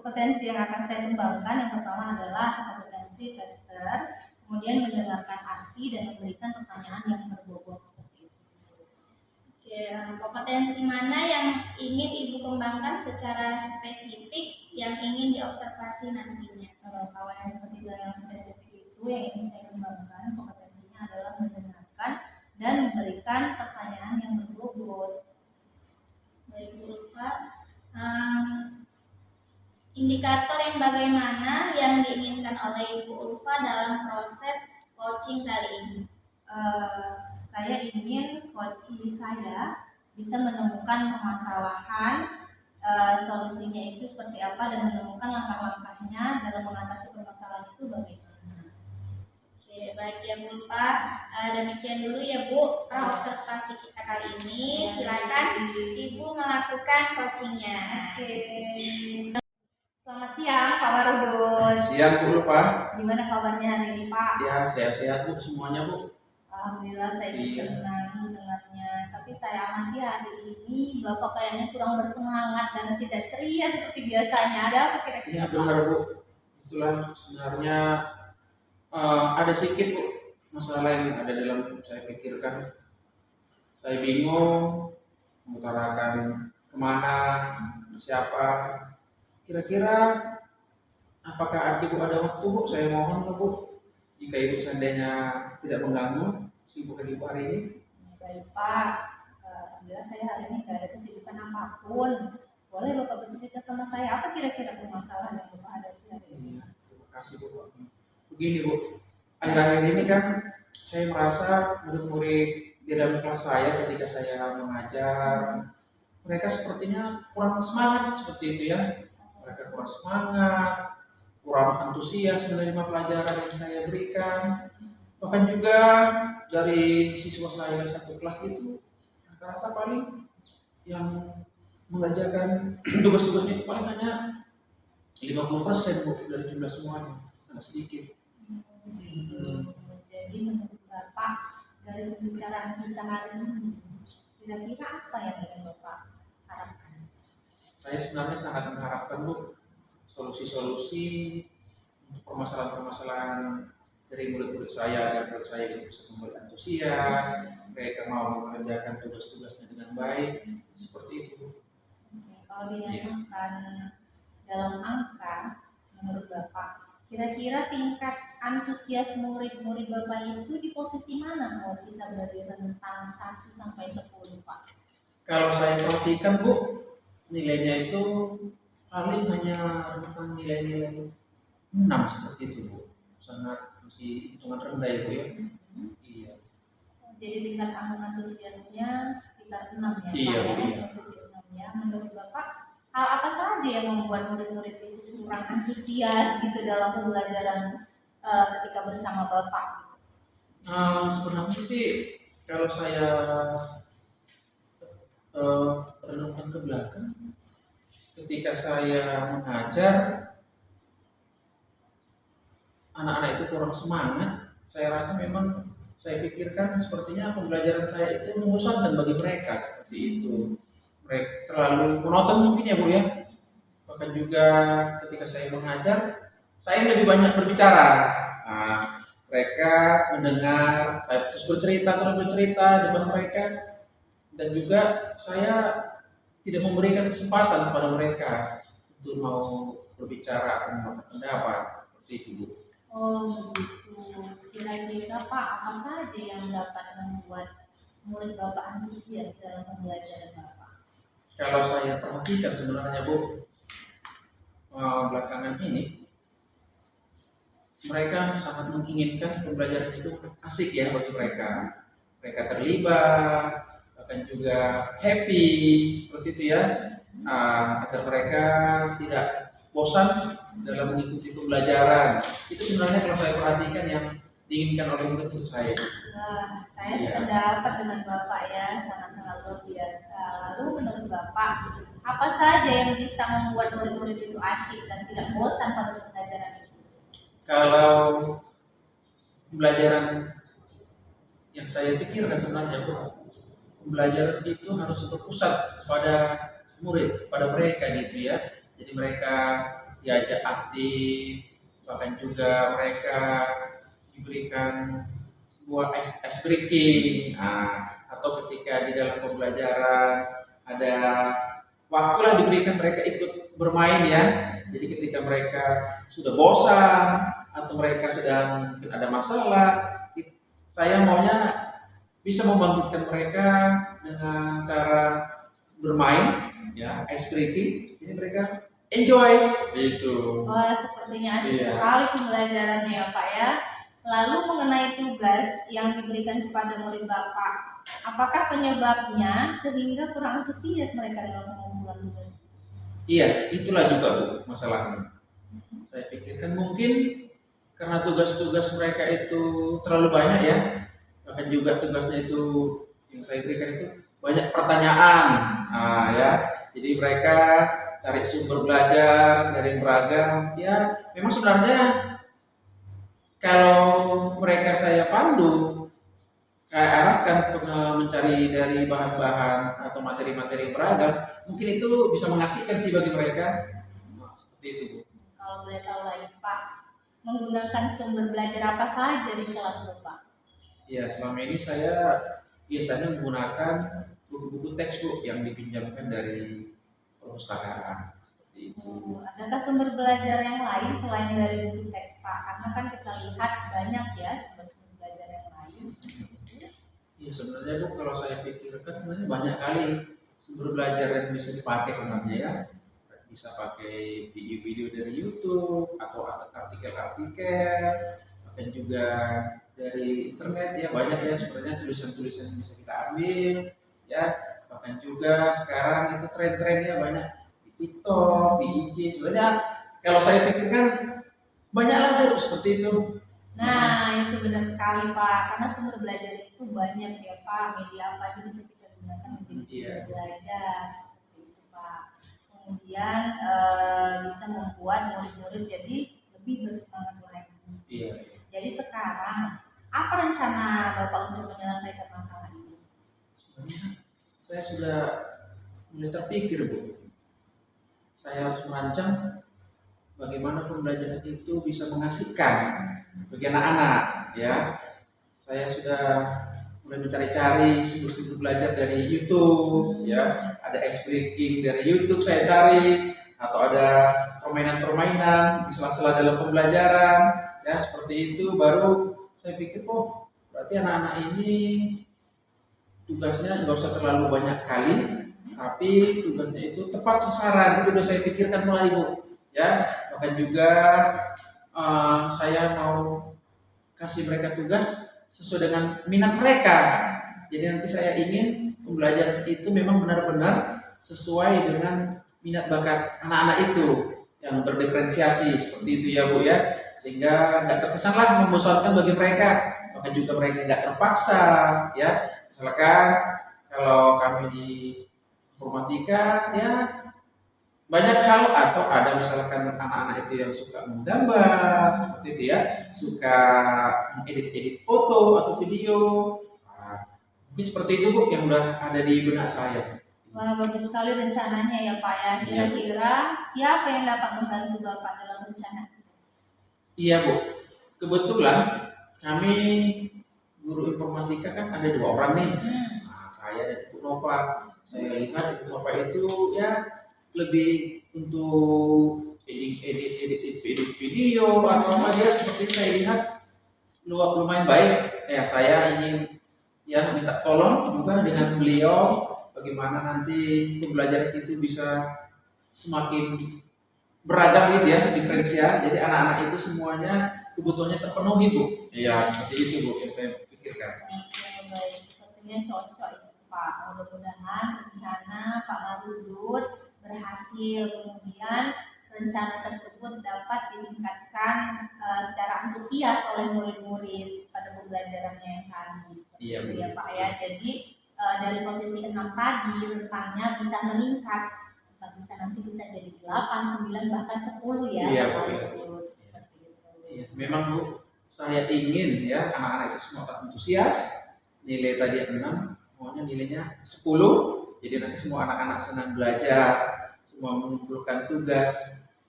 Kompetensi yang akan saya kembangkan yang pertama adalah kompetensi tester, kemudian mendengarkan arti dan memberikan pertanyaan yang berbobot seperti itu. Oke, kompetensi mana yang ingin Ibu kembangkan secara spesifik yang ingin diobservasi nantinya? Kalau yang seperti yang spesifik itu yang ingin saya kembangkan kompetensinya adalah mendengarkan dan memberikan pertanyaan yang berbobot. Baik Bu Ulfa, indikator yang bagaimana yang diinginkan oleh Ibu Ulfa dalam proses coaching kali ini? Saya ingin coaching saya bisa menemukan permasalahan, solusinya itu seperti apa dan menemukan langkah-langkahnya dalam mengatasi permasalahan itu bagaimana. Oke, baik ya Bu Ulfa. Demikian dulu ya Bu observasi kita kali ini. Silakan Ibu melakukan coachingnya. Oke. Selamat siang Pak Warudun. Siang Bu Ulfa. Gimana kabarnya hari ini Pak? Ya sehat-sehat Bu semuanya Bu. Alhamdulillah saya senang mendengarnya. Tapi saya amati hari ini Bapak kayaknya kurang bersemangat dan tidak ceria seperti biasanya. Ada apa kira-kira? Iya benar Bu. Itulah sebenarnya ada sedikit Bu masalah yang ada dalam saya pikirkan. Saya bingung mengutarakan kemana, siapa. Kira-kira apakah Ibu ada waktu Bu? Saya mohon Bu. Jika Ibu seandainya tidak mengganggu kesibukan Ibu hari ini. Baik Pak, alhamdulillah saya hari ini tidak ada kesibukan apapun. Boleh Bapak bercerita sama saya apa kira-kira permasalahan yang Bapak hadapi hari ini? Terima kasih Bu. Begini Bu, akhir-akhir ini kan saya merasa murid-murid di dalam kelas saya ketika saya mengajar, mereka sepertinya kurang semangat seperti itu ya. Mereka kurang semangat, kurang antusias menerima pelajaran yang saya berikan. Bahkan juga dari siswa saya satu kelas itu rata-rata paling yang mengerjakan tugas-tugasnya itu paling hanya 50% Bu dari jumlah semuanya, sangat sedikit. Jadi menurut Bapak dari pembicaraan kita hari ini, kira-kira apa yang ingin Bapak harapkan? Saya sebenarnya sangat mengharapkan Bu solusi-solusi untuk permasalahan-permasalahan dari murid-murid saya agar murid saya bisa kembali antusias, mereka mau mengerjakan tugas-tugasnya dengan baik, seperti itu. Kalau dinyatakan dalam angka, menurut Bapak, kira-kira tingkat antusias murid-murid Bapak itu di posisi mana kalau kita beri rentang 1 sampai 10 Pak? Kalau saya perhatikan Bu, nilainya itu paling hanya rentang nilai-nilai 6 seperti itu Bu. Sangat masih hitungan rendah ya Bu ya. Iya. Jadi tingkat antusiasnya sekitar 6 ya Pak Iya, ya, iya. posisi 6 ya. Menurut Bapak saja yang membuat murid-murid itu kurang antusias gitu dalam pembelajaran ketika bersama Bapak? Sebenarnya sih kalau saya renungkan ke belakang, ketika saya mengajar anak-anak itu kurang semangat, saya rasa memang saya pikirkan sepertinya pembelajaran saya itu membosankan bagi mereka seperti itu. Mereka terlalu monoton mungkin ya Bu ya. Bahkan juga ketika saya mengajar, saya lebih banyak berbicara. Nah, mereka mendengar, saya terus bercerita di depan mereka, dan juga saya tidak memberikan kesempatan kepada mereka untuk mau berbicara atau mengungkapkan pendapat seperti itu Bu. Oh begitu. Kira-kira Pak, apa saja yang dapat membuat murid Bapak antusias dalam pembelajaran Bapak? Kalau saya perhatikan sebenarnya Bu, belakangan ini mereka sangat menginginkan pembelajaran itu asik ya bagi mereka. Mereka terlibat, bahkan juga happy seperti itu ya, agar mereka tidak bosan dalam mengikuti pembelajaran. Itu sebenarnya kalau saya perhatikan yang diinginkan oleh murid untuk saya. Nah, saya Iya. sependapat dengan Bapak ya, sangat-sangat luar biasa. Lalu menurut Bapak, apa saja yang bisa membuat murid-murid itu asyik dan tidak bosan pada pembelajaran itu? Kalau pembelajaran yang saya pikirkan sebenarnya Bu, pembelajaran itu harus berpusat kepada murid, kepada mereka gitu ya. Jadi mereka diajak aktif, bahkan juga mereka diberikan sebuah ice breaking. Atau ketika di dalam pembelajaran ada waktulah diberikan mereka ikut bermain ya. Jadi ketika mereka sudah bosan atau mereka sedang mungkin ada masalah, saya maunya bisa membangkitkan mereka dengan cara bermain ya, ice breaking. Jadi mereka enjoy itu. Wah, sepertinya asik Iya. sekali pembelajarannya ya Pak ya. Lalu mengenai tugas yang diberikan kepada murid Bapak, apakah penyebabnya sehingga kurang antusias mereka dalam pengumpulan tugas? Iya, itulah juga Bu masalahnya. Saya pikirkan mungkin karena tugas-tugas mereka itu terlalu banyak ya, bahkan juga tugasnya itu yang saya berikan itu banyak pertanyaan. Ya, jadi mereka cari sumber belajar dari yang beragam. Ya, memang sebenarnya kalau mereka saya pandu, saya arahkan mencari dari bahan-bahan atau materi-materi yang beragam, mungkin itu bisa mengasihkan sih bagi mereka. Seperti itu Bu. Kalau boleh tahu lagi Pak, menggunakan sumber belajar apa saja di kelas Bapak? Ya, selama ini saya biasanya menggunakan buku-buku teks Bu yang dipinjamkan dari perpustakaan seperti itu. Adakah sumber belajar yang lain selain dari buku teks Pak? Karena kan kita lihat banyak ya sumber belajar yang lain. Ya sebenarnya Bu kalau saya pikirkan sebenarnya banyak kali sumber belajar yang bisa dipakai sebenarnya ya. Bisa pakai video-video dari YouTube atau artikel-artikel, bahkan juga dari internet ya, banyak ya sebenarnya tulisan-tulisan yang bisa kita ambil ya. Bahkan juga sekarang itu tren-trennya banyak di TikTok, di IG. Sebenarnya kalau saya pikirkan banyaklah Bu seperti itu. Nah, itu benar sekali Pak, karena sumber belajar itu banyak ya Pak, media apa aja bisa kita gunakan menjadi sumber Iya. belajar seperti itu Pak. Kemudian bisa membuat murid-murid jadi lebih bersemangat lagi. Iya. Jadi sekarang apa rencana Bapak untuk menyelesaikan masalah ini? Sebenarnya saya sudah mulai terpikir Bu. Saya harus merancang bagaimana pembelajaran itu bisa mengasihkan bagi anak-anak ya. Saya sudah mulai mencari-cari sumber-sumber belajar dari YouTube ya. Ada ice breaking dari YouTube saya cari, atau ada permainan-permainan di sela-sela dalam pembelajaran ya, seperti itu. Baru saya pikir oh berarti anak-anak ini tugasnya nggak usah terlalu banyak kali, tapi tugasnya itu tepat sasaran. Itu udah saya pikirkan mulai Bu ya. Bahkan juga saya mau kasih mereka tugas sesuai dengan minat mereka. Jadi nanti saya ingin pembelajaran itu memang benar-benar sesuai dengan minat bakat anak-anak itu yang berdiferensiasi seperti itu ya Bu ya, sehingga nggak terkesanlah membosankan bagi mereka, bahkan juga mereka nggak terpaksa ya. Misalkan kalau kami di informatika ya banyak hal, atau ada misalkan anak-anak itu yang suka menggambar seperti itu ya, suka mengedit-edit foto atau video. Nah, mungkin seperti itu Bu yang udah ada di benak saya. Wah, bagus sekali rencananya ya Pak ya. Kira-kira siapa yang dapat membantu Bapak dalam rencana? Iya Bu, kebetulan kami guru informatika kan ada 2 orang nih. Nah, saya dan Ibu Nova. Saya lihat Ibu Nova itu ya lebih untuk edit video atau apa dia, seperti saya lihat lumayan baik. Ya saya ingin ya minta tolong juga dengan beliau bagaimana nanti pembelajaran itu bisa semakin beragam gitu ya, diferensial. Jadi anak-anak itu semuanya kebutuhannya terpenuhi Bu. Iya seperti itu Bu yang saya pikirkan. Oke, baik. Sepertinya cocok itu Pak. Mudah-mudahan rencana Pak Marudut berhasil. Kemudian rencana tersebut dapat ditingkatkan secara antusias oleh murid-murid pada pembelajarannya yang tadi. Seperti Iya, itu Bu. ya Pak ya. Jadi dari posisi 6 tadi rentangnya bisa meningkat. Bisa nanti bisa jadi 8, 9 bahkan 10 ya. Iya, Pak Bu. Marudut. Seperti itu. Iya, memang Bu, saya ingin ya anak-anak itu semua antusias. Nilai tadi 6, maunya nilainya 10. Jadi nanti semua anak-anak senang belajar, semua mengumpulkan tugas.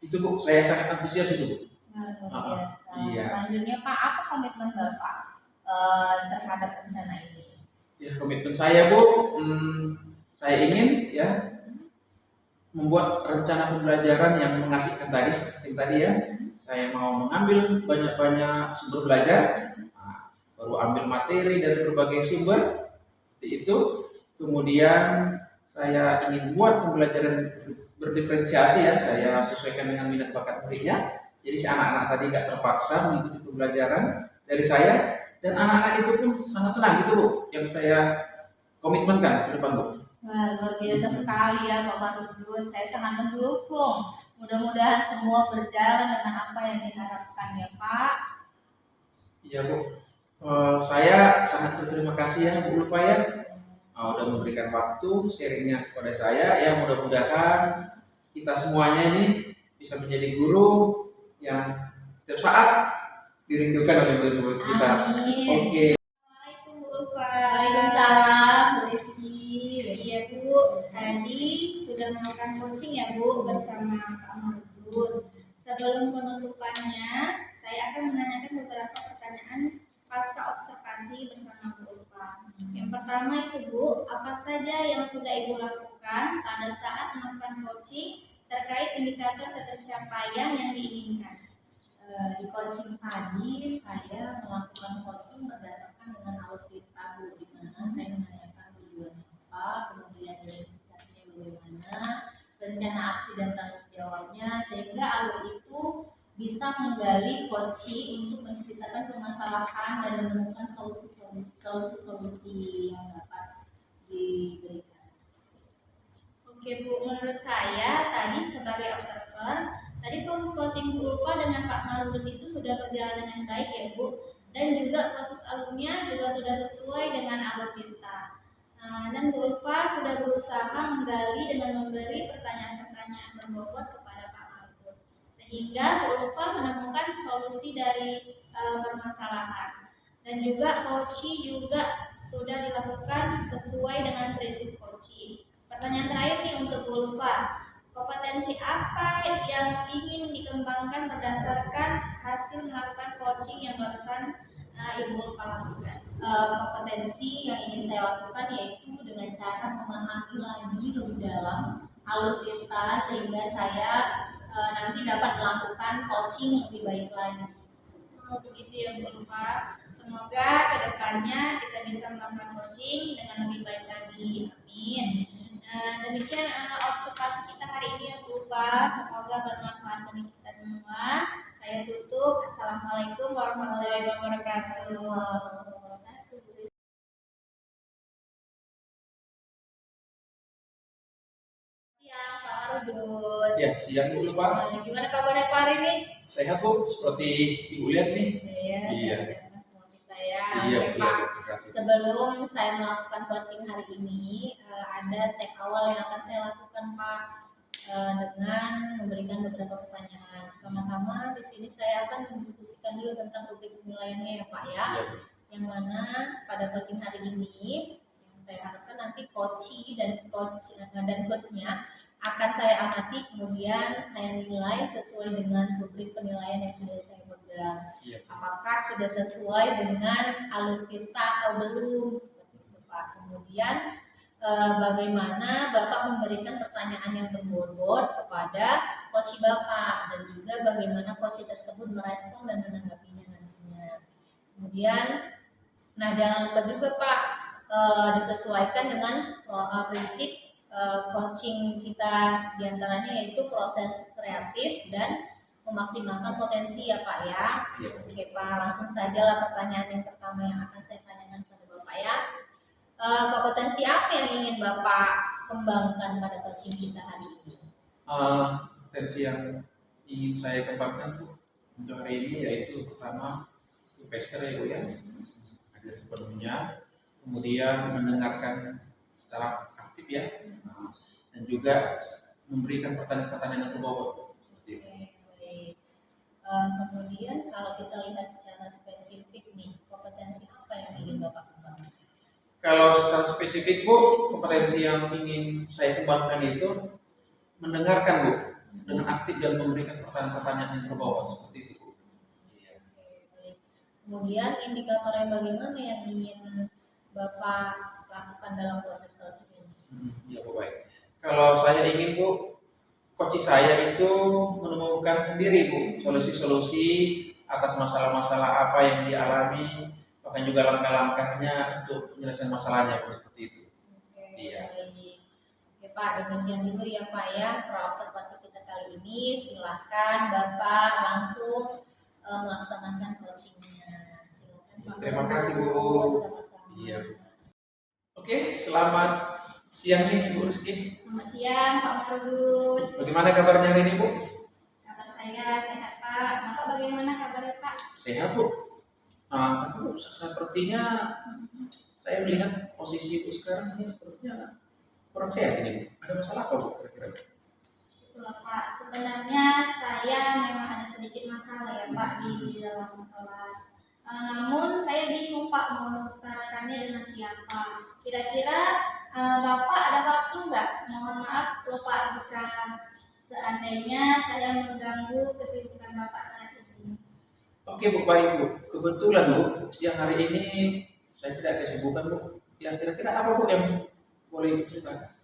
Itu Bu, saya sangat antusias itu Bu. Luar biasa. Iya. Selanjutnya Pak, apa komitmen Bapak terhadap rencana ini? Ya komitmen saya Bu, saya ingin ya membuat rencana pembelajaran yang mengasihkan tadi seperti tadi ya. Saya mau mengambil banyak-banyak sumber belajar, nah, baru ambil materi dari berbagai sumber, seperti itu. Kemudian saya ingin buat pembelajaran berdiferensiasi ya, saya sesuaikan dengan minat bakat muridnya. Jadi si anak-anak tadi nggak terpaksa mengikuti pembelajaran dari saya, dan anak-anak itu pun sangat senang gitu Bu, yang saya komitmenkan ke depan Bu. Wah, luar biasa sekali ya Pak Marudut. Saya sangat mendukung. Mudah-mudahan semua berjalan dengan apa yang diharapkan ya Pak. Iya Bu, saya sangat berterima kasih ya Bu Ulfa ya, udah memberikan waktu sharingnya kepada saya. Ya mudah-mudahan kita semuanya ini bisa menjadi guru yang setiap saat dirindukan oleh murid-murid kita. Amin. Oke. Assalamualaikum Bu Ulfa. Waalaikumsalam Bu Rizky. Iya Bu, tadi sudah melakukan coaching ya Bu bersama Pak Marudut. Sebelum penutupannya, saya akan menanyakan beberapa pertanyaan pasca observasi bersama Bu Ulfa. Yang pertama itu Bu, apa saja yang sudah Ibu lakukan pada saat melakukan coaching terkait indikator ketercapaian yang diinginkan? Di coaching tadi saya melakukan coaching berdasarkan dengan alutsista Bu, di mana saya menanyakan tujuannya apa, kemudian identifikasinya bagaimana, rencana aksi dan tanggung jawabnya, sehingga alur itu bisa menggali coaching untuk menceritakan permasalahan dan menemukan solusi-solusi yang dapat diberikan. Oke Bu, menurut saya tadi sebagai observer, tadi proses coaching Bu Ulfa dengan Pak Marudut itu sudah berjalan dengan baik ya Bu, dan juga proses alurnya juga sudah sesuai dengan alur kita. Dan Bu Ulfa sudah berusaha menggali dengan memberi pertanyaan-pertanyaan berbobot kepada Pak Marudut, sehingga Bu Ulfa menemukan solusi dari permasalahan. Dan juga coaching juga sudah dilakukan sesuai dengan prinsip coaching. Pertanyaan terakhir nih untuk Bu Ulfa, kompetensi apa yang ingin dikembangkan berdasarkan hasil melakukan coaching yang barusan Ibu Ulfa lakukan? Kompetensi yang ingin saya lakukan yaitu dengan cara memahami lagi lebih dalam alur kita sehingga saya nanti dapat melakukan coaching lebih baik lagi. Begitu ya Bu Ulfa. Semoga kedepannya kita bisa melakukan coaching dengan lebih baik lagi. Amin. Demikian observasi kita hari ini ya Bu Ulfa. Semoga bermanfaat bagi kita semua. Saya tutup. Assalamualaikum warahmatullahi wabarakatuh. Siang, Pak Marudut. Ya, siang Bu Pak. Gimana kabarnya Pak hari ini? Sehat Bu, seperti Ibu lihat nih. Iya, Iya. sehat semua kita ya. Iya, Oke Bu, Pak, terima kasih. sebelum saya melakukan coaching hari ini, ada step awal yang akan saya lakukan Pak, dengan memberikan beberapa pertanyaan. Pertama-tama di sini saya akan mendiskusikan dulu tentang rubrik penilaiannya ya Pak ya. Iya, Bu. Yang mana pada coaching hari ini yang saya harapkan nanti coachnya akan saya amati, kemudian saya nilai sesuai dengan rubrik penilaian yang sudah saya pegang. Iya. Apakah sudah sesuai dengan alur kita atau belum, seperti itu Pak. Kemudian bagaimana Bapak memberikan pertanyaan yang berbobot kepada coach Bapak, dan juga bagaimana coach tersebut merespon dan menanggapinya nantinya. Kemudian, nah jangan lupa juga Pak, disesuaikan dengan prinsip coaching kita, diantaranya yaitu proses kreatif dan memaksimalkan potensi ya Pak ya. Iya. Oke Pak, langsung saja lah pertanyaan yang pertama yang akan saya tanyakan kepada Bapak ya. Kompetensi apa yang ingin Bapak kembangkan pada coaching kita hari ini? Potensi yang ingin saya kembangkan Bu untuk hari ini yaitu pertama investor ya Bu ya, hadir sepenuhnya, kemudian mendengarkan secara aktif ya, dan juga memberikan pertanyaan-pertanyaan yang berbobot seperti itu. Baik. Kemudian kalau kita lihat secara spesifik nih, kompetensi apa yang ingin Bapak kembangkan? Kalau secara spesifik Bu, kompetensi yang ingin saya kembangkan itu mendengarkan Bu, dengan aktif dan memberikan pertanyaan-pertanyaan yang berbobot seperti itu Bu. Oke, baik. Kemudian indikatornya bagaimana yang ingin Bapak lakukan dalam proses coaching ini? Ya Bu, baik. Kalau saya ingin Bu, coach saya itu menemukan sendiri Bu solusi-solusi atas masalah-masalah apa yang dialami, bahkan juga langkah-langkahnya untuk penyelesaian masalahnya Bu, seperti itu. Oke, Iya. baik. Oke Pak, demikian dulu ya Pak ya observasi kita kali ini. Silakan Bapak langsung melaksanakan coachingnya. Silakan Pak. Terima kasih Bu. Sama-sama. Iya. Oke, selamat siang nih Bu Rizky. Selamat siang Pak Marudut. Bagaimana kabarnya hari ini Bu? Kabar saya sehat Pak. Bapak bagaimana kabarnya Pak? Sehat Bu. Tapi Bu, sepertinya saya melihat posisi Bu sekarang ini sepertinya kurang sehat ini Bu. Ada masalah apa Bu kira-kira? Itulah Pak, sebenarnya saya memang ada sedikit masalah ya Pak di dalam kelas. Namun saya bingung Pak mau mengutarakannya dengan siapa. Kira-kira Bapak ada waktu nggak? Mohon maaf loh Pak jika seandainya saya mengganggu kesibukan Bapak saat ini. Oke Bu, baik Bu. Kebetulan Bu, siang hari ini saya tidak kesibukan Bu. Yang kira-kira apa Bu yang boleh diceritakan?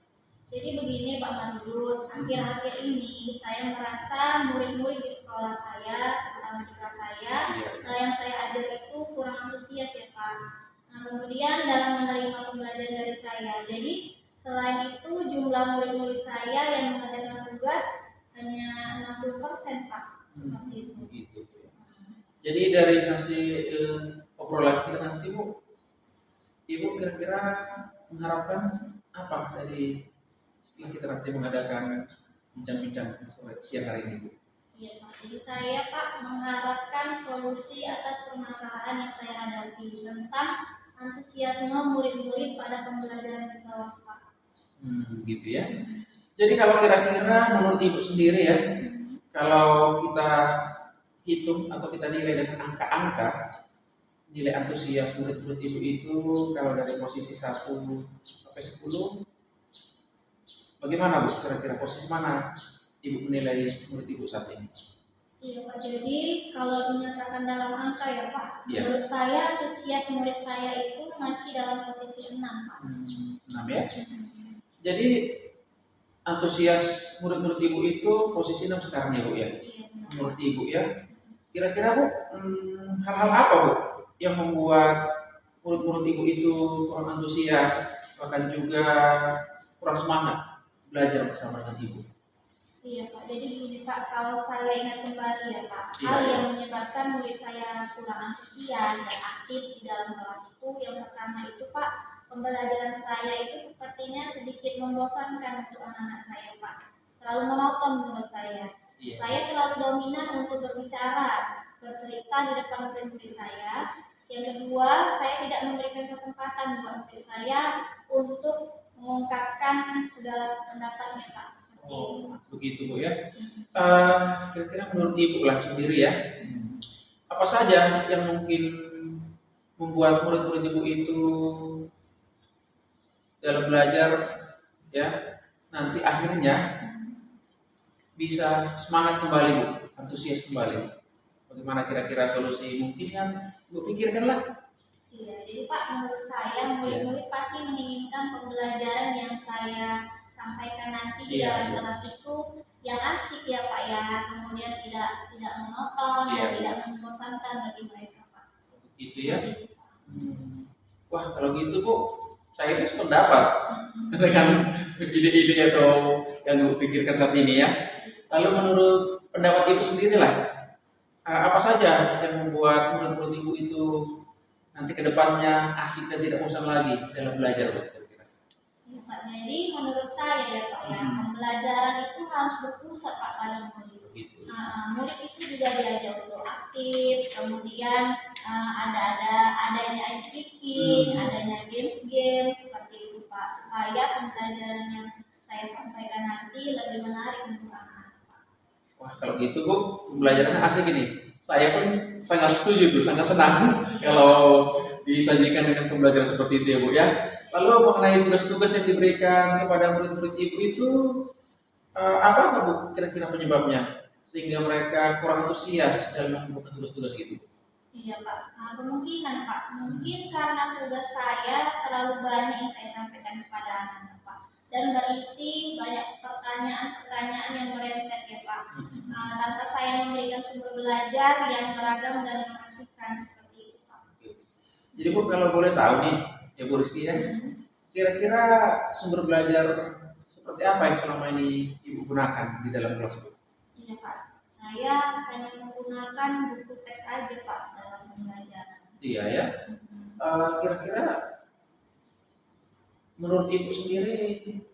Jadi begini Pak Marudut, akhir-akhir ini saya merasa murid-murid di sekolah saya, terutama di kelas saya, yang saya ajar itu kurang antusias ya Pak. Kemudian dalam menerima pembelajaran dari saya, jadi selain itu jumlah murid-murid saya yang mengerjakan tugas hanya 60% Pak. Seperti itu. Gitu. Jadi dari hasil obrolan kita nanti Bu, Ibu kira-kira mengharapkan apa dari setelah kita nanti mengadakan bincang-bincang sore siang hari ini Bu? Iya Pak, jadi saya Pak mengharapkan solusi atas permasalahan yang saya hadapi tentang antusiasme murid-murid pada pembelajaran di kelas Pak. Gitu ya. Jadi kalau kira-kira menurut Ibu sendiri ya, kalau kita hitung atau kita nilai dengan angka-angka, nilai antusias murid-murid Ibu itu kalau dari posisi 1 sampai 10, bagaimana Bu? Kira-kira posisi mana Ibu menilai murid Ibu saat ini? Iya Pak, jadi kalau dinyatakan dalam angka ya Pak, Iya. menurut saya antusias murid saya itu masih dalam posisi 6 Pak. 6 ya. Jadi antusias murid-murid Ibu itu posisi 6 sekarang ya Bu ya? Iya, Menurut Ibu ya, kira-kira Bu, hal-hal apa Bu yang membuat murid-murid Ibu itu kurang antusias, bahkan juga kurang semangat belajar bersama dengan Ibu? Iya Pak, jadi gini Pak, kalau saya ingat kembali ya Pak, Iya. hal yang menyebabkan murid saya kurang antusias dan aktif di dalam kelas itu, yang pertama itu Pak, pembelajaran saya itu sepertinya sedikit membosankan untuk anak-anak saya Pak. terlalu monoton menurut saya. Iya. Saya terlalu dominan untuk berbicara, bercerita di depan murid-murid saya. Yang kedua, saya tidak memberikan kesempatan buat murid saya untuk mengungkapkan segala pendapatnya, Pak. Seperti itu. Oh, begitu Bu ya. Kira-kira menurut Ibu lah sendiri ya, apa saja yang mungkin membuat murid-murid Ibu itu dalam belajar ya nanti akhirnya bisa semangat kembali Bu, antusias kembali. Bagaimana kira-kira solusi mungkin yang Ibu pikirkan lah? Iya, jadi Pak, menurut saya murid-murid pasti menginginkan pembelajaran yang saya sampaikan nanti di Iya, dalam iya. kelas itu yang asik ya Pak ya, kemudian tidak monoton Iya, dan iya. tidak membosankan bagi mereka Pak. Gitu ya. Seperti itu, Pak. Wah kalau gitu Bu, saya ini sependapat dengan ide-ide atau yang Ibu pikirkan saat ini ya. Lalu menurut pendapat Ibu sendiri lah, apa saja yang membuat murid-murid Ibu itu nanti ke depannya asik dan tidak bosan lagi dalam belajar Bu? Kira-kira? Ya, Pak. Jadi menurut saya ya Pak ya, pembelajaran itu harus berpusat Pak pada murid. Begitu. Murid itu juga diajak untuk aktif, kemudian adanya ice breaking, adanya games seperti itu Pak, supaya pembelajaran yang saya sampaikan nanti lebih menarik untuk anak-anak. Wah kalau gitu Bu, pembelajarannya asik ini. Saya pun sangat setuju tuh, sangat senang kalau disajikan dengan pembelajaran seperti itu ya Bu ya. Lalu mengenai tugas-tugas yang diberikan kepada murid-murid Ibu itu apa Bu kira-kira penyebabnya sehingga mereka kurang antusias dalam melakukan tugas-tugas itu? Iya Pak, kemungkinan Pak, mungkin karena tugas saya terlalu banyak yang saya sampaikan kepada anak-anak Pak, dan berisi banyak pertanyaan-pertanyaan yang merentet ya Pak, tanpa saya memberikan sumber belajar yang beragam dan mengasihkan seperti itu Pak. Jadi Bu kalau boleh tahu nih, ya Bu Rizky ya, kira-kira sumber belajar seperti apa yang selama ini Ibu gunakan di dalam kelas Bu? Iya Pak, saya hanya menggunakan buku teks aja Pak dalam pembelajaran. Iya ya. Kira-kira menurut Ibu sendiri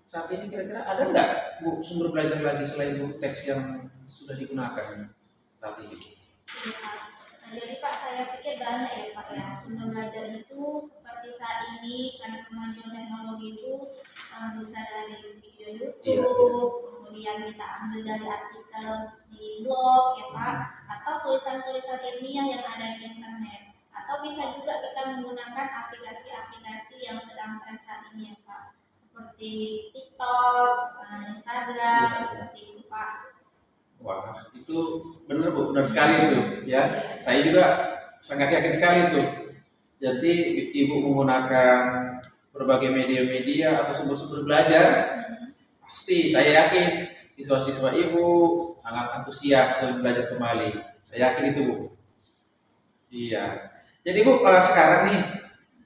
saat ini kira-kira ada nggak Bu sumber belajar lagi selain buku teks yang sudah digunakan saat ini? Iya, Pak. Jadi Pak saya pikir banyak ya Pak ya sumber belajar itu seperti saat ini karena kemajuan teknologi itu bisa dari video YouTube, kemudian kita ambil dari artikel di blog ya Pak, atau tulisan-tulisan ilmiah yang ada di internet, atau bisa juga kita menggunakan aplikasi-aplikasi yang sedang tren saat ini ya Pak, seperti TikTok, Instagram, seperti itu Pak. Wah, itu benar Bu, benar sekali itu ya. Saya juga sangat yakin sekali itu. Jadi Ibu menggunakan berbagai media-media atau sumber-sumber belajar, pasti saya yakin siswa-siswa Ibu sangat antusias dalam belajar kembali. Saya yakin itu Bu. Iya. Jadi Bu, sekarang nih,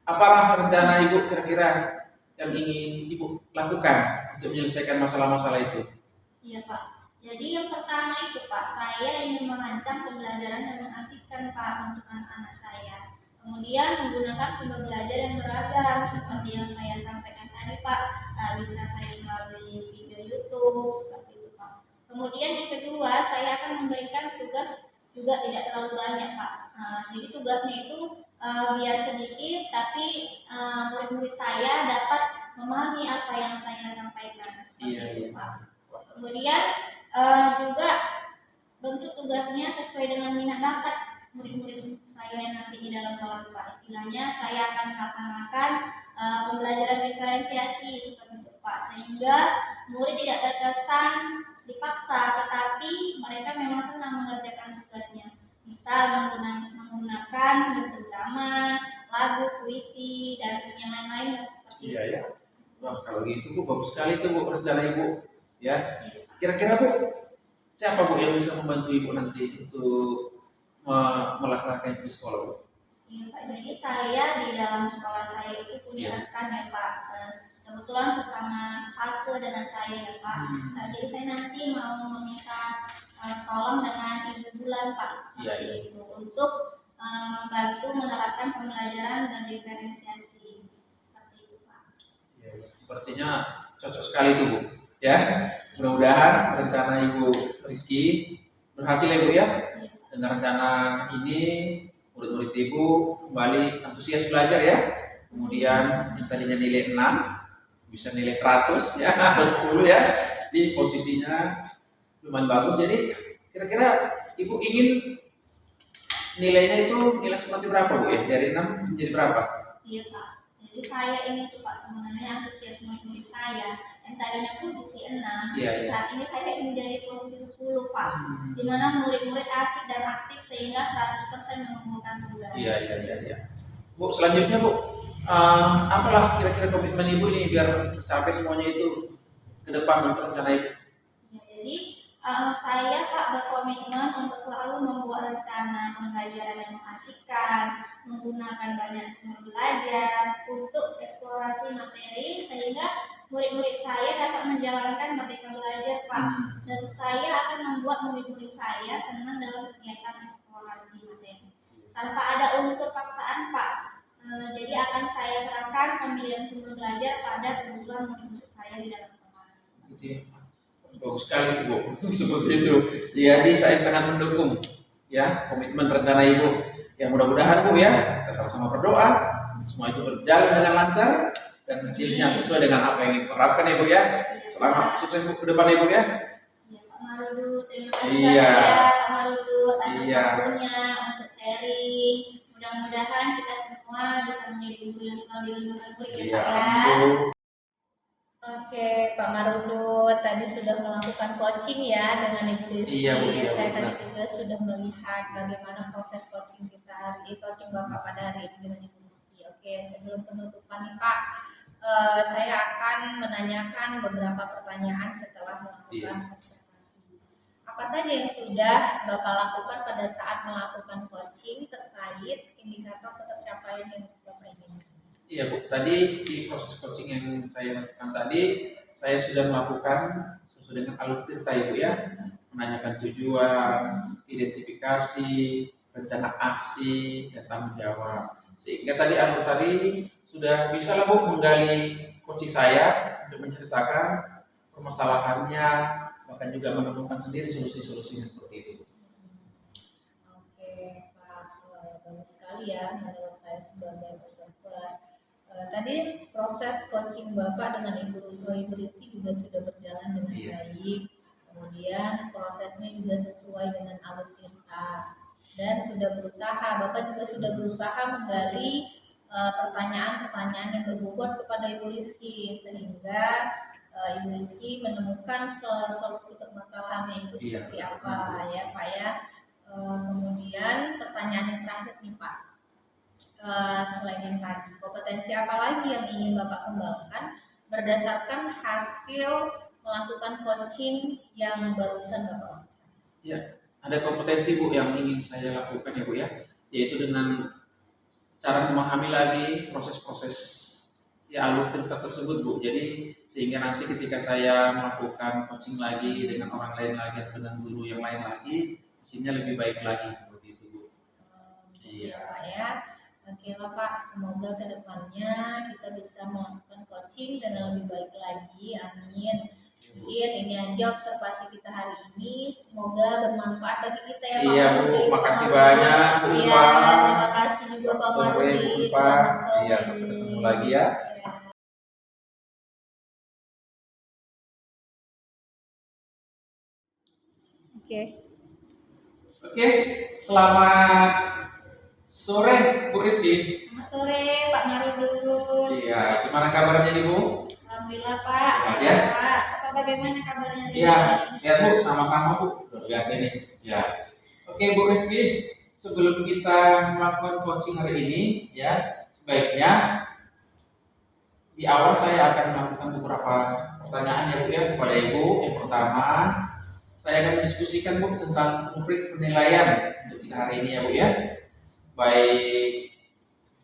apa rencana Ibu kira-kira yang ingin Ibu lakukan untuk menyelesaikan masalah-masalah itu? Iya Pak. Jadi yang pertama itu Pak, saya ingin merancang pembelajaran yang mengasihkan Pak untuk anak-anak saya. Kemudian menggunakan sumber belajar yang beragam seperti yang saya sampaikan tadi Pak, bisa saya melalui video YouTube seperti itu Pak. Kemudian yang kedua, saya akan memberikan tugas juga tidak terlalu banyak Pak. Jadi tugasnya itu biar sedikit, tapi murid-murid saya dapat memahami apa yang saya sampaikan seperti itu Pak. Kemudian juga bentuk tugasnya sesuai dengan minat bakat murid-murid saya yang nanti di dalam kelas Pak. Istilahnya saya akan melaksanakan pembelajaran diferensiasi seperti itu Pak, sehingga murid tidak terkesan dipaksa, tetapi mereka memang senang mengerjakan tugasnya. Misal menggunakan bentuk drama, lagu, puisi, dan yang lain-lain seperti itu. Iya ya. Wah kalau gitu Bu bagus sekali tuh Bu rencana Ibu. Ya. Kira-kira Bu, siapa Bu yang bisa membantu Ibu nanti untuk melaksanakan di sekolah Bu? Iya Pak, jadi saya di dalam sekolah saya itu punya rekan ya Pak, kebetulan sesama fase dengan saya ya Pak. Jadi saya nanti mau meminta tolong dengan Ibu Bulan Pak, seperti itu, untuk membantu menerapkan pembelajaran dan diferensiasi seperti itu Pak. Ya, sepertinya cocok sekali tuh Bu. Ya, Mudah-mudahan rencana Ibu Rizky berhasil ya Bu ya. Dengan rencana ini murid-murid Ibu kembali antusias belajar ya. Kemudian yang tadinya nilai 6 bisa nilai 100 ya atau 10 ya. Di posisinya lumayan bagus. Jadi kira-kira Ibu ingin nilainya itu nilai seperti berapa Bu ya? Dari 6 menjadi berapa? Iya Pak. Jadi saya ini tuh Pak sebenarnya antusias murid-murid saya yang tadinya posisi 6, Iya, iya. saat ini saya ingin menjadi posisi 10 Pak. Di mana murid-murid asik dan aktif sehingga 100% mengumpulkan tugas. Iya. Bu, selanjutnya Bu, apalah kira-kira komitmen Ibu ini biar tercapai semuanya itu ke depan untuk rencana Ibu? Ya, jadi saya Pak berkomitmen untuk selalu membuat rencana pembelajaran yang mengasihkan, menggunakan banyak sumber belajar untuk eksplorasi materi sehingga murid-murid saya dapat menjalankan merdeka belajar Pak. Dan saya akan membuat murid-murid saya senang dalam kegiatan eksplorasi materi tanpa ada unsur paksaan Pak. Jadi akan saya serahkan pemilihan sumber belajar pada kebutuhan murid-murid saya di dalam kelas. Gitu ya. Bagus sekali Bu, seperti itu. Jadi saya sangat mendukung ya komitmen rencana Ibu. Ya mudah-mudahan Bu ya, kita sama-sama berdoa semua itu berjalan dengan lancar dan hasilnya sesuai dengan apa yang diharapkan ya Bu ya. Selamat sukses Bu ke depan ya Bu ya. Ya, Pak Marudu, terima kasih Iya. banyak ya Pak Marudu atas Iya. waktunya untuk sharing. Mudah-mudahan kita semua bisa menjadi guru yang selalu dilindungi murid ya Iya, Pak ya. amin. Oke, Pak Marudu tadi sudah melakukan coaching ya dengan Ibu Rizky. Iya, Bu, iya, Saya Bu, tadi benar. juga sudah melihat bagaimana proses coaching kita coaching Bapak pada hari ini dengan Ibu Rizky. Oke, sebelum penutupan nih Pak, saya akan menanyakan beberapa pertanyaan setelah melakukan observasi. Apa saja yang sudah Bapak lakukan pada saat melakukan coaching terkait indikator tercapaian yang Bapak inginkan? Iya Bu, tadi di proses coaching yang saya lakukan tadi, saya sudah melakukan sesuai dengan alur tirta ya Bu ya, menanyakan tujuan, identifikasi, rencana aksi, dan tanggung jawab. Sehingga tadi alur tadi sudah bisa lah Bu menggali coaching saya untuk menceritakan permasalahannya, bahkan juga menemukan sendiri solusi-solusinya seperti itu. Oke, Pak, bagus sekali ya menurut saya sebagai observer. Tadi proses coaching Bapak dengan Ibu Rizky juga sudah berjalan dengan Iya. baik. Kemudian prosesnya juga sesuai dengan alur kita dan sudah berusaha. Bapak juga sudah berusaha menggali pertanyaan-pertanyaan yang berbobot kepada Ibu Rizky sehingga Ibu Rizky menemukan solusi permasalahannya itu Iya. seperti apa ya Pak ya. Kemudian pertanyaan yang terakhir nih Pak, selain yang tadi, kompetensi apa lagi yang ingin Bapak kembangkan berdasarkan hasil melakukan coaching yang barusan Bapak? Ya, ada kompetensi Bu yang ingin saya lakukan ya Bu ya, yaitu dengan cara memahami lagi proses-proses ya alur tirta tersebut Bu. Jadi sehingga nanti ketika saya melakukan coaching lagi dengan orang lain lagi atau dengan guru yang lain lagi, hasilnya lebih baik lagi seperti itu Bu. Iya Pak ya. Oke lah Pak, semoga kedepannya kita bisa melakukan coaching dengan lebih baik lagi. Amin. Mungkin ini aja observasi kita hari ini. Semoga bermanfaat bagi kita ya Pak. Iya Bu, Marudi. makasih Pak banyak Marudi. Bu Iya, Pak. terima kasih juga Pak Sore Marudi. Bu Pak. Selamat sore. Iya, sampai ketemu lagi ya. Ya. Oke. Oke, selamat sore Bu Rizky. Selamat sore Pak Marudun. Iya, gimana kabarnya nih Bu? Alhamdulillah Pak, Sehat sehat ya? Pak. Apa bagaimana kabarnya? Iya, sehat Bu, sama-sama Bu. Luar biasa ini. Ya. Oke Bu Rizky, sebelum kita melakukan coaching hari ini, ya sebaiknya di awal saya akan melakukan beberapa pertanyaan ya Bu ya kepada Ibu. Yang pertama, saya akan mendiskusikan Bu tentang rubrik penilaian untuk kita hari ini ya Bu ya. Baik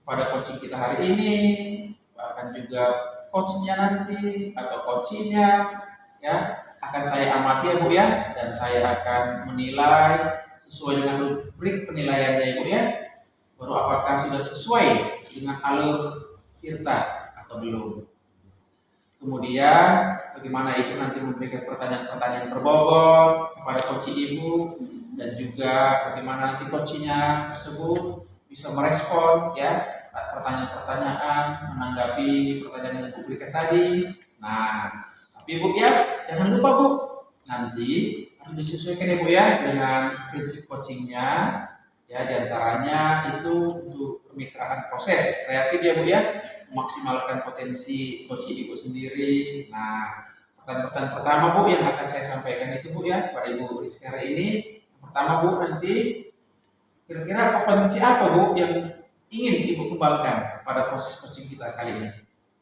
pada coaching kita hari ini, bahkan juga coachnya nanti atau coachingnya ya akan saya amati ya Bu ya, dan saya akan menilai sesuai dengan rubrik penilaiannya ya Bu ya, baru apakah sudah sesuai dengan alur tirta atau belum. Kemudian bagaimana Ibu nanti memberikan pertanyaan-pertanyaan berbobot kepada coach Ibu, dan juga bagaimana nanti coachnya tersebut bisa merespon ya pertanyaan-pertanyaan, menanggapi pertanyaan yang Ibu berikan tadi. Nah, tapi Bu ya, jangan lupa Bu, nanti harus disesuaikan ya Bu ya dengan prinsip coachingnya ya, diantaranya itu untuk kemitraan proses kreatif ya Bu ya, memaksimalkan potensi coach Ibu sendiri. Nah, pertanyaan pertama Bu yang akan saya sampaikan itu Bu ya pada Ibu Rizky hari ini. Pertama Bu, nanti kira-kira kompetensi apa Bu yang ingin Ibu kembangkan pada proses coaching kita kali ini?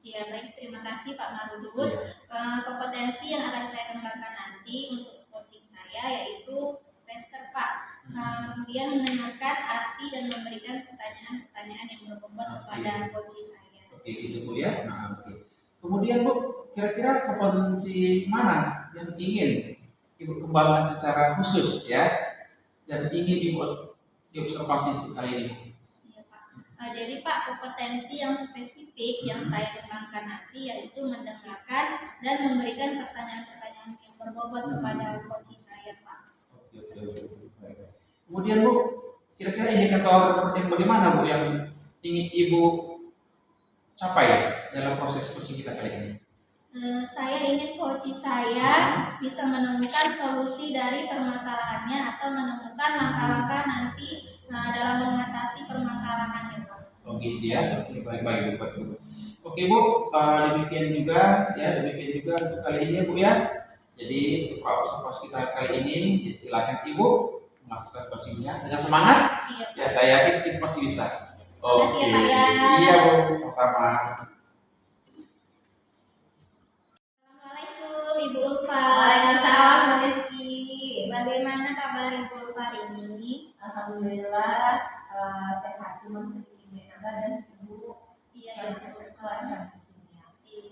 Ya baik, terima kasih Pak Marudut. Iya. Kompetensi yang akan saya kembangkan nanti untuk coaching saya yaitu tester Pak. Kemudian mendengarkan arti dan memberikan pertanyaan-pertanyaan yang berbobot kepada coach saya. Oke, gitu Bu ya. Nah, oke. Kemudian Bu, kira-kira kompetensi mana yang ingin Ibu kembangkan secara khusus ya, dan ingin Ibu diobservasi kali ini? Iya Pak. Jadi Pak, kompetensi yang spesifik yang saya kembangkan nanti yaitu mendengarkan dan memberikan pertanyaan-pertanyaan yang berbobot kepada coach saya Pak. Oke. Kemudian Bu, kira-kira indikator yang bagaimana Bu yang ingin Ibu capai dalam proses coaching kita kali ini? Saya ingin coach saya bisa menemukan solusi dari permasalahannya atau menemukan langkah-langkah nanti dalam mengatasi permasalahannya Pak. Oh gitu ya, oke baik. Oke Bu, demikian juga untuk kali ini ya Bu ya. Jadi untuk proses kita kali ini, silakan Ibu melakukan coachingnya dengan semangat. Iya. Ya saya yakin Ibu pasti bisa. Terima kasih ya Pak ya. Iya Bu, sama-sama. Assalamualaikum Ibu Ulfa. Waalaikumsalam Bu Rizky. Bagaimana kabar Ibu Ulfa hari ini? Alhamdulillah sehat, cuma sedikit enak badan sibuk. Iya ya Bu Ulfa. Cuaca. Iya.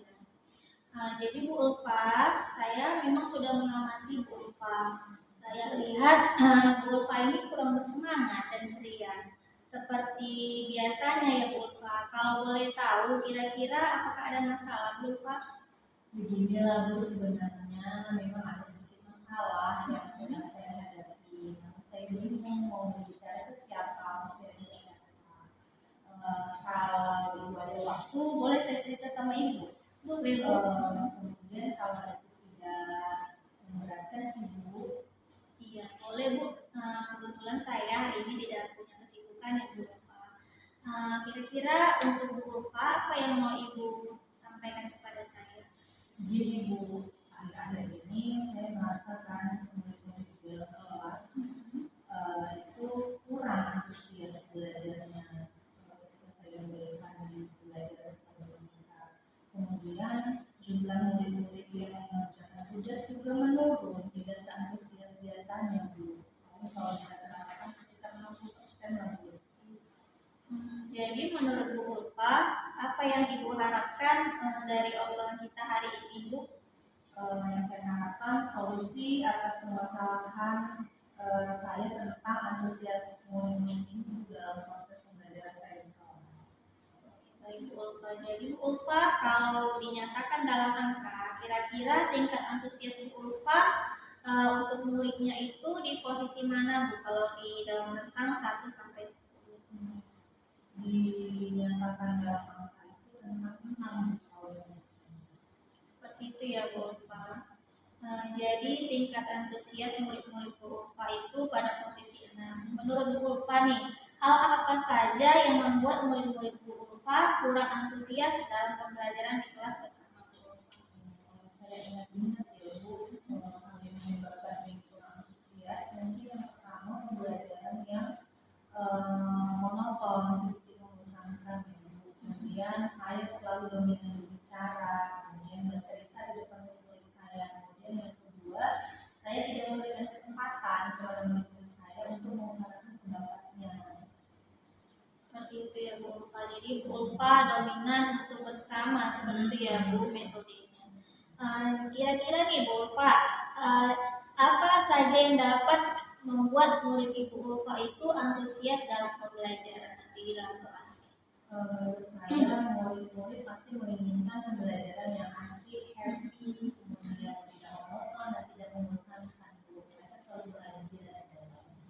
Jadi Bu Ulfa, saya memang sudah mengamati Bu Ulfa. Saya lihat Bu Ulfa ini kurang bersemangat dan ceria. Seperti biasanya ya Bu Ulfa. Kalau boleh tahu, kira-kira apakah ada masalah Bu Ulfa? Beginilah Bu, sebenarnya memang ada sedikit masalah yang sedang saya hadapi. Saya bingung mau berbicara ke siapa, mau sharing ke siapa. Kalau Ibu ada waktu, boleh saya cerita sama Ibu. Boleh Bu. Kemudian kalau itu tidak memberatkan sih Bu. Iya, boleh Bu. Kebetulan saya hari ini tidak punya kesibukan ya Bu Ulfa. Kira-kira untuk Bu Ulfa, apa yang mau Ibu sampaikan kepada saya? Jadi Bu, akhir-akhir ini saya merasakan murid-murid di dalam kelas itu kurang antusias belajarnya ketika saya memberikan belajar pemerintah. Kemudian jumlah murid-murid yang mengerjakan tugas juga menurun, tidak seantusias biasanya Bu. Kalau kita terapkan sekitar 60% lah Bu. Jadi menurut Bu Ulfa, apa yang Ibu harapkan dari obrolan kita hari ini Bu? Yang saya harapkan solusi atas permasalahan saya tentang antusias murid-murid dalam proses pembelajaran saya di kelas. Baik Bu Ulfa. Jadi Bu Ulfa, kalau dinyatakan dalam angka, kira-kira tingkat antusias Bu Ulfa untuk muridnya itu di posisi mana Bu? Kalau di dalam rentang 1 sampai 10. Dinyatakan dalam angka itu tentang 6 tahun. Seperti itu ya Bu Ulfa. Jadi tingkat antusias murid-murid Bu Ulfa itu pada posisi 6. Menurut Bu Ulfa nih, hal apa saja yang membuat murid-murid Bu Ulfa kurang antusias dalam pembelajaran di kelas bersama Bu Ulfa? Saya ingat ya Bu, hal yang menyebabkan ini kurang antusias. Mungkin yang pertama pembelajaran yang monoton, sedikit membosankan ya Bu. Kemudian saya terlalu dominan berbicara, kemudian bercerita di depan murid saya. Kemudian yang kedua, saya tidak memberikan kesempatan kepada murid saya untuk mengungkapkan pendapatnya. Seperti itu ya Bu Ulfa. Jadi Bu Ulfa dominan untuk bersama, seperti itu ya Bu metodenya. Kira-kira nih Bu Ulfa, apa saja yang dapat membuat murid Ibu Ulfa itu antusias dalam pembelajaran nanti di dalam kelas? Menurut saya murid-murid pasti menginginkan pembelajaran yang asik, happy, kemudian tidak monoton dan tidak membosankan Bu. Mereka selalu belajar.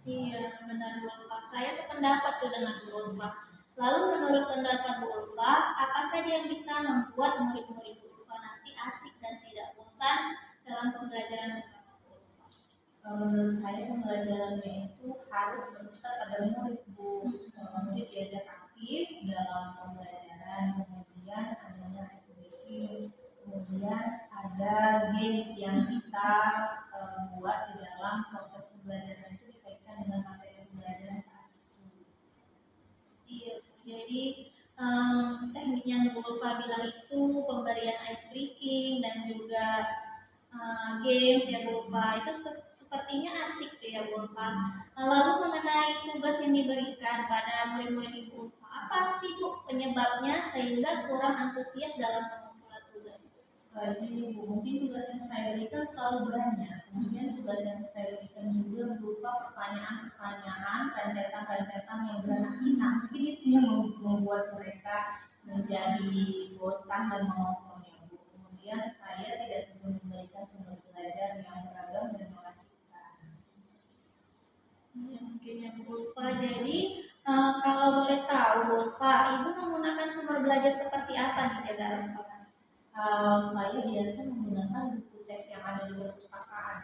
Iya, benar Bu Ulfa. Saya sependapat tuh dengan Bu Ulfa. Lalu menurut pendapat Bu Ulfa, apa saja yang bisa membuat murid-murid Bu Ulfa nanti asik dan tidak bosan dalam pembelajaran bersama Bu Ulfa? Menurut saya pembelajarannya itu harus berpusat pada murid Bu. Murid diajak aktif dalam pembelajaran, kemudian adanya ice breaking, kemudian ada games yang kita buat di dalam proses pembelajaran itu dikaitkan dengan materi pembelajaran saat itu. Iya, jadi teknik yang Bu Ulfa bilang itu pemberian ice breaking dan juga games ya Bu Ulfa itu sepertinya asik tuh ya Bu Ulfa. Lalu mengenai tugas yang diberikan pada murid-murid Ibu Ulfa, apa sih Bu penyebabnya sehingga kurang antusias dalam pengumpulan tugas itu? Jadi Bu, mungkin tugas yang saya berikan terlalu banyak. Kemudian tugas yang saya berikan juga berupa pertanyaan-pertanyaan, rentetan-rentetan yang beranak-pinak. Mungkin itu yang membuat mereka menjadi bosan dan monoton ya Bu. Kemudian saya tidak juga memberikan sumber belajar yang beragam dan mengasihkan. Ya, mungkin ya Bu Ulfa. Jadi kalau boleh tahu Bu Ulfa, Ibu menggunakan sumber belajar seperti apa nih di dalam kelas? Saya biasa menggunakan buku teks yang ada di perpustakaan.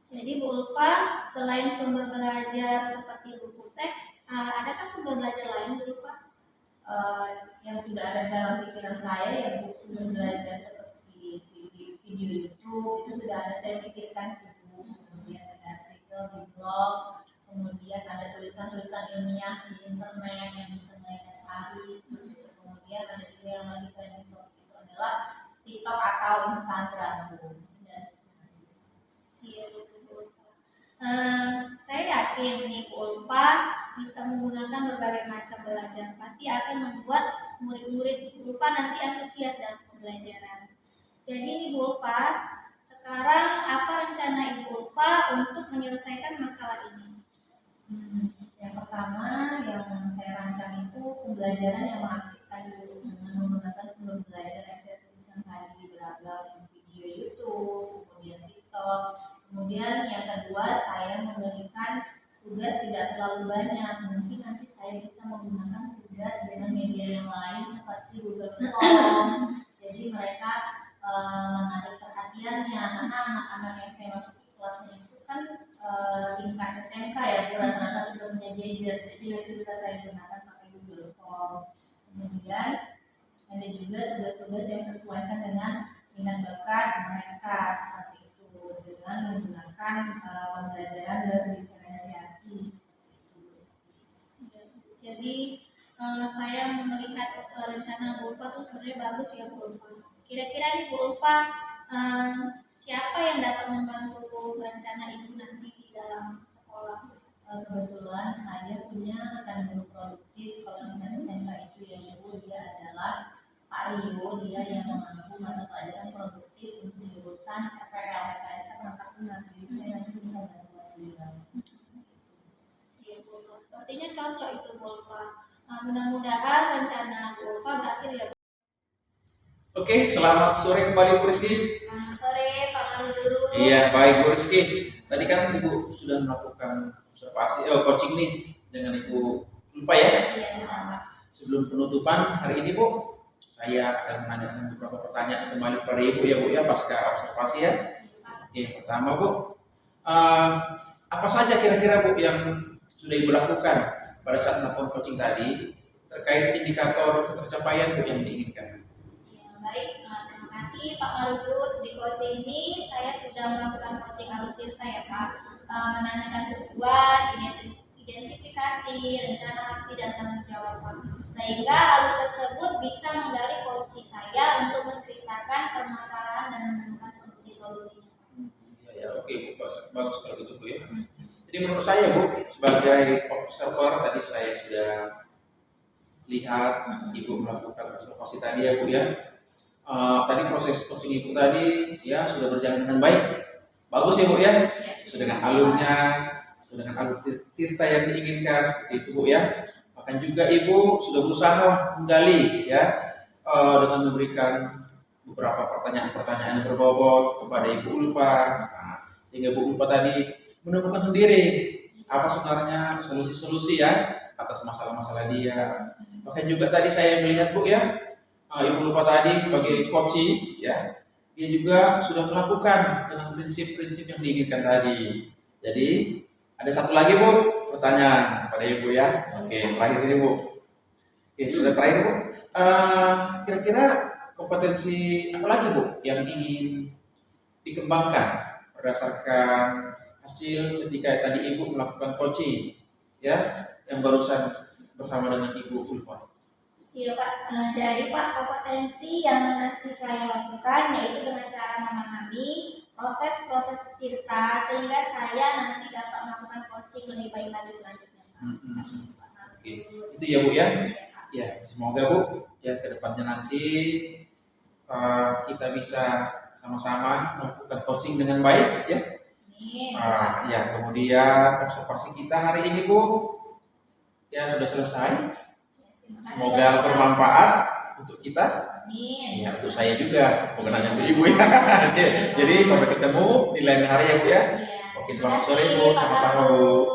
Jadi Bu Ulfa, selain sumber belajar seperti buku teks, adakah sumber belajar lain Bu Ulfa? Yang sudah ada dalam pikiran saya ya Bu, sumber belajar seperti video YouTube itu sudah ada saya pikirkan sih Bu. Kemudian ada artikel di blog, kemudian ada tulisan-tulisan ilmiah di internet yang bisa mereka cari seperti itu. Kemudian ada juga yang lagi trending topik itu adalah TikTok atau Instagram Bu. Iya Bu Ulfa. Saya yakin nih Bu Ulfa bisa menggunakan berbagai macam belajar. Pasti akan membuat murid-murid Bu Ulfa nanti antusias dalam pembelajaran. Jadi nih Bu Ulfa, sekarang apa rencana Ibu Ulfa untuk menyelesaikan masalah ini? Yang pertama yang saya rancang itu pembelajaran yang mengasyikkan dulu dengan menggunakan sumber belajar yang saya sebutkan tadi beragam video YouTube, kemudian TikTok. Kemudian yang kedua saya memberikan tugas tidak terlalu banyak. Mungkin nanti saya bisa menggunakan tugas dengan media yang lain seperti Google Form. Jadi mereka menarik perhatiannya karena anak-anak yang saya masuki kelasnya itu kan tingkat SMK ya, rata-rata sudah punya gadget, jadi nanti bisa saya gunakan pakai Google Form. Kemudian ada juga tugas-tugas yang sesuaikan dengan minat bakat mereka seperti itu dengan menggunakan pembelajaran berdiferensiasi seperti itu. Jadi saya melihat rencana Bu Ulfa tuh sebenarnya bagus ya Bu Ulfa. Kira-kira nih Bu Ulfa, siapa yang dapat membantu rencana Ibu nanti di dalam sekolah? Kebetulan saya punya rekan guru produktif kalau dengan SMK itu ya Bu, dia adalah Pak Rio, dia yang mengampu mata pelajaran produktif untuk jurusan FPL PKS perangkat lunak. Jadi saya nanti bisa bantuan beliau. Iya Bu Ulfa, sepertinya cocok itu Bu Ulfa. Mudah-mudahan rencana Bu Ulfa berhasil ya. Oke, selamat sore kembali Bu Rizky. Selamat sore Pak Marudut. Iya, baik Bu Rizky. Tadi kan Ibu sudah melakukan observasi, coaching nih dengan Ibu Ulfa ya. Iya, Pak. Sebelum penutupan hari ini Bu, saya akan menanyakan beberapa pertanyaan kembali kepada Ibu ya Bu ya, pasca observasi ya. Oke, yang pertama Bu, apa saja kira-kira Bu yang sudah Ibu lakukan pada saat melakukan coaching tadi terkait indikator pencapaian Bu yang diinginkan? Baik, terima kasih Pak Marudut. Di coaching ini saya sudah melakukan coaching alur tirta ya Pak, menanyakan tujuan, identifikasi, rencana aksi dan tanggung jawab Pak. Sehingga alur tersebut bisa menggali coaching saya untuk menceritakan permasalahan dan menemukan solusi-solusinya. Ya, oke Bu, bagus kalau gitu Bu ya. Jadi menurut saya Bu, sebagai observer tadi saya sudah lihat Ibu melakukan observasi tadi ya Bu ya. Tadi proses coaching Ibu tadi ya sudah berjalan dengan baik, bagus ya Bu ya, sesuai dengan alurnya, sesuai dengan alur tirta yang diinginkan seperti itu Bu ya. Bahkan juga Ibu sudah berusaha menggali ya dengan memberikan beberapa pertanyaan-pertanyaan berbobot kepada Ibu Ulfa. Nah, sehingga Bu Ulfa tadi menemukan sendiri apa sebenarnya solusi-solusi ya atas masalah-masalah dia. Bahkan juga tadi saya melihat Bu ya, Ibu Ulfa tadi sebagai coaching ya, dia juga sudah melakukan dengan prinsip-prinsip yang diinginkan tadi. Jadi ada satu lagi Bu, pertanyaan kepada Ibu ya. Oke, terakhir ini Bu. Oke, terakhir Bu. Kira-kira kompetensi apa lagi Bu yang ingin dikembangkan berdasarkan hasil ketika tadi Ibu melakukan coaching ya yang barusan bersama dengan Ibu Ulfa? Iya Pak, jadi Pak, kompetensi yang nanti saya lakukan yaitu dengan cara memahami proses-proses tirta sehingga saya nanti dapat melakukan coaching lebih baik lagi selanjutnya Pak. Oke, itu ya Bu ya. Ya, semoga Bu ya kedepannya nanti kita bisa sama-sama melakukan coaching dengan baik ya. Ya, kemudian observasi kita hari ini Bu ya sudah selesai. Semoga bermanfaat untuk kita. Amin. Ya, untuk saya juga, bukan hanya untuk Ibu ya. Oke, jadi sampai ketemu di lain hari ya Bu ya. Iya. Oke, selamat sore Bu, sama-sama Bu.